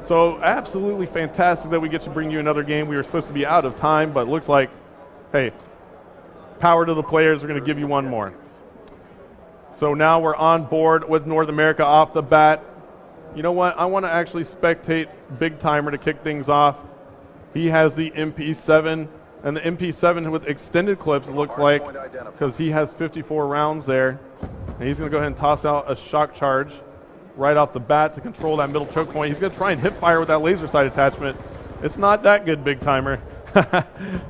So absolutely fantastic that we get to bring you another game. We were supposed to be out of time, but it looks like, hey, power to the players. We're going to give you one more. So now we're on board with North America off the bat. You know what? I want to actually spectate Big Timer to kick things off. He has the MP7, and the MP7 with extended clips, it looks like, because he has 54 rounds there. And he's going to go ahead and toss out a shock charge right off the bat to control that middle choke point. He's going to try and hip fire with that laser sight attachment. It's not that good, Big Timer.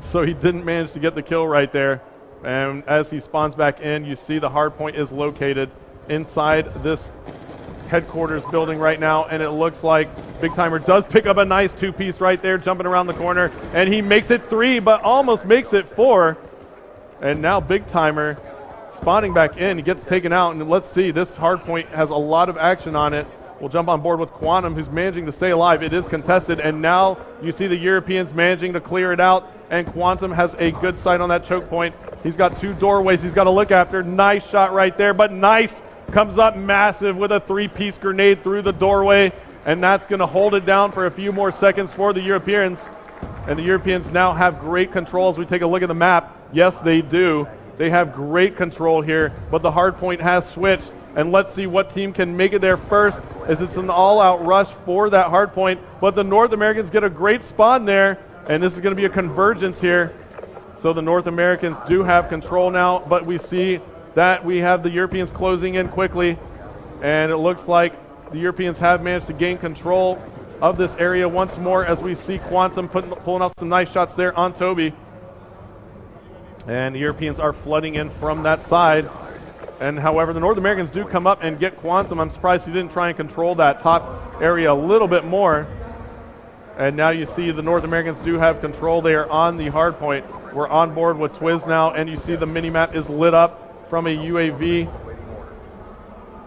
So he didn't manage to get the kill right there. And as he spawns back in, you see the hardpoint is located inside this headquarters building right now, and it looks like Big Timer does pick up a nice two-piece right there, jumping around the corner, and he makes it 3, but almost makes it 4. And now Big Timer spawning back in, he gets taken out, and let's see, this hardpoint has a lot of action on it. We'll jump on board with Quantum, who's managing to stay alive. It is contested, and now you see the Europeans managing to clear it out, and Quantum has a good sight on that choke point. He's got 2 doorways he's got to look after. Nice shot right there, but nice. Comes up massive with a 3-piece grenade through the doorway, and that's going to hold it down for a few more seconds for the Europeans. And the Europeans now have great control as we take a look at the map. Yes, they do. They have great control here, but the hardpoint has switched. And let's see what team can make it there first, as it's an all-out rush for that hardpoint. But the North Americans get a great spawn there, and this is going to be a convergence here. So the North Americans do have control now, but we see that we have the Europeans closing in quickly, and it looks like the Europeans have managed to gain control of this area once more, as we see Quantum pulling off some nice shots there on Toby. And the Europeans are flooding in from that side. And however, the North Americans do come up and get Quantum. I'm surprised he didn't try and control that top area a little bit more. And now you see the North Americans do have control. They are on the hard point. We're on board with Twiz now, and you see the mini-map is lit up from a UAV.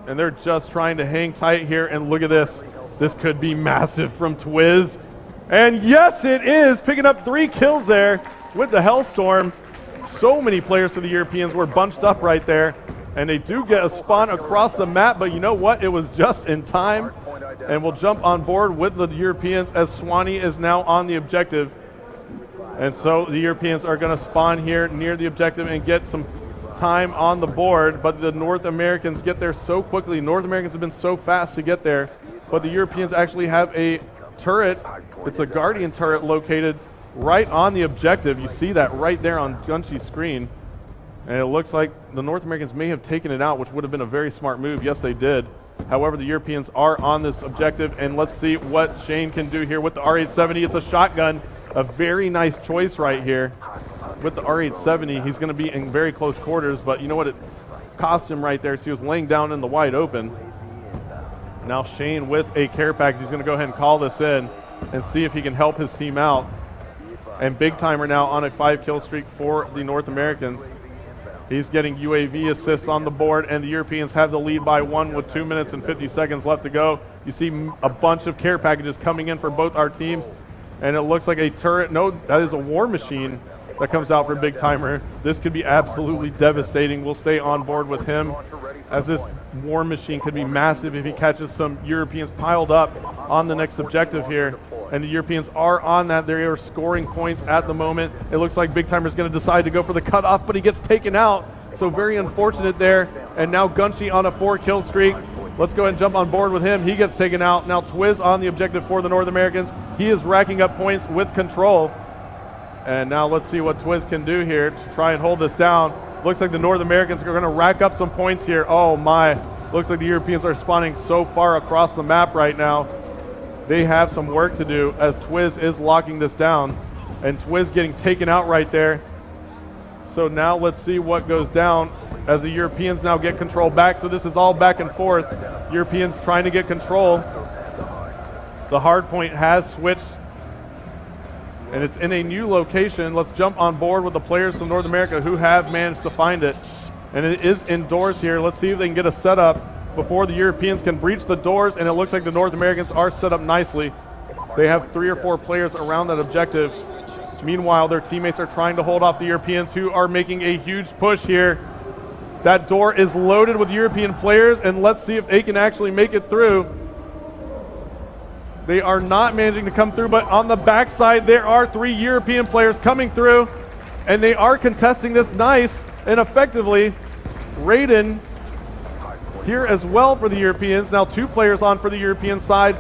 And they're just trying to hang tight here, and look at this. This could be massive from Twiz. And yes, it is, picking up 3 kills there with the Hellstorm. So many players for the Europeans were bunched up right there. And they do get a spawn across the map, but you know what? It was just in time. And we'll jump on board with the Europeans as Swanee is now on the objective. And so the Europeans are going to spawn here near the objective and get some time on the board. But the North Americans get there so quickly. North Americans have been so fast to get there. But the Europeans actually have a turret. It's a Guardian turret located right on the objective. You see that right there on Gunshy's screen. And it looks like the North Americans may have taken it out, which would have been a very smart move. Yes, they did. However, the Europeans are on this objective, and let's see what Shane can do here with the R870. It's a shotgun, a very nice choice right here. With the R870, he's going to be in very close quarters, but you know what? It cost him right there, so he was laying down in the wide open. Now Shane with a care package, he's going to go ahead and call this in and see if he can help his team out. And Big Timer now on a 5-kill streak for the North Americans. He's getting UAV assists on the board, and the Europeans have the lead by 1 with 2 minutes and 50 seconds left to go. You see a bunch of care packages coming in for both our teams, and it looks like a turret. No, that is a war machine that comes out for Big Timer. This could be absolutely devastating. We'll stay on board with him, as this war machine could be massive if he catches some Europeans piled up on the next objective here. And the Europeans are on that. They are scoring points at the moment. It looks like Big Timer is going to decide to go for the cutoff, but he gets taken out. So very unfortunate there. And now Gunshy on a 4-kill streak. Let's go ahead and jump on board with him. He gets taken out. Now Twiz on the objective for the North Americans. He is racking up points with control. And now let's see what Twiz can do here to try and hold this down. Looks like the North Americans are going to rack up some points here. Oh my. Looks like the Europeans are spawning so far across the map right now. They have some work to do as Twiz is locking this down. And Twiz getting taken out right there. So now let's see what goes down as the Europeans now get control back. So this is all back and forth. Europeans trying to get control. The hard point has switched. And it's in a new location. Let's jump on board with the players from North America who have managed to find it. And it is indoors here. Let's see if they can get a setup before the Europeans can breach the doors, and it looks like the North Americans are set up nicely. They have 3 or 4 players around that objective. Meanwhile, their teammates are trying to hold off the Europeans, who are making a huge push here. That door is loaded with European players, and let's see if they can actually make it through. They are not managing to come through, but on the backside, there are 3 European players coming through, and they are contesting this nice and effectively. Raiden here as well for the Europeans. Now 2 players on for the European side,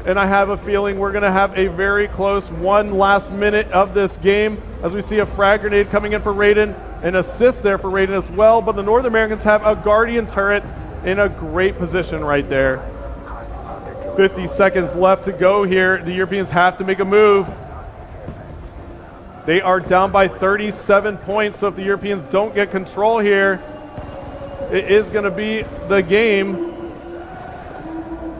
and I have a feeling we're going to have a very close one last minute of this game as we see a frag grenade coming in for Raiden, an assist there for Raiden as well, but the North Americans have a Guardian turret in a great position right there. 50 seconds left to go here. The Europeans have to make a move. They are down by 37 points, so if the Europeans don't get control here, it is going to be the game.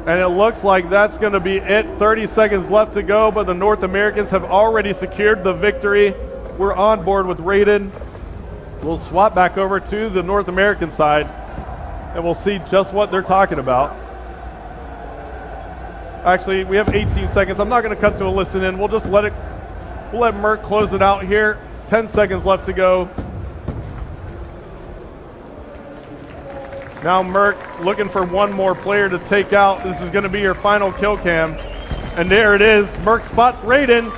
And it looks like that's going to be it. 30 seconds left to go, but the North Americans have already secured the victory. We're on board with Raiden. We'll swap back over to the North American side, and we'll see just what they're talking about. Actually, we have 18 seconds. I'm not going to cut to a listen in. We'll just let Merc close it out here. 10 seconds left to go. Now Merc looking for one more player to take out. This is going to be your final kill cam. And there it is. Merc spots Raiden,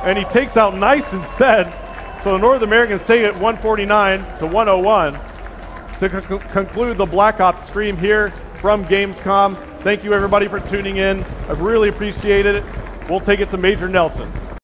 and he takes out Nice instead. So the North Americans take it 149 to 101 to conclude the Black Ops stream here from Gamescom. Thank you everybody for tuning in. I really appreciate it. We'll take it to Major Nelson.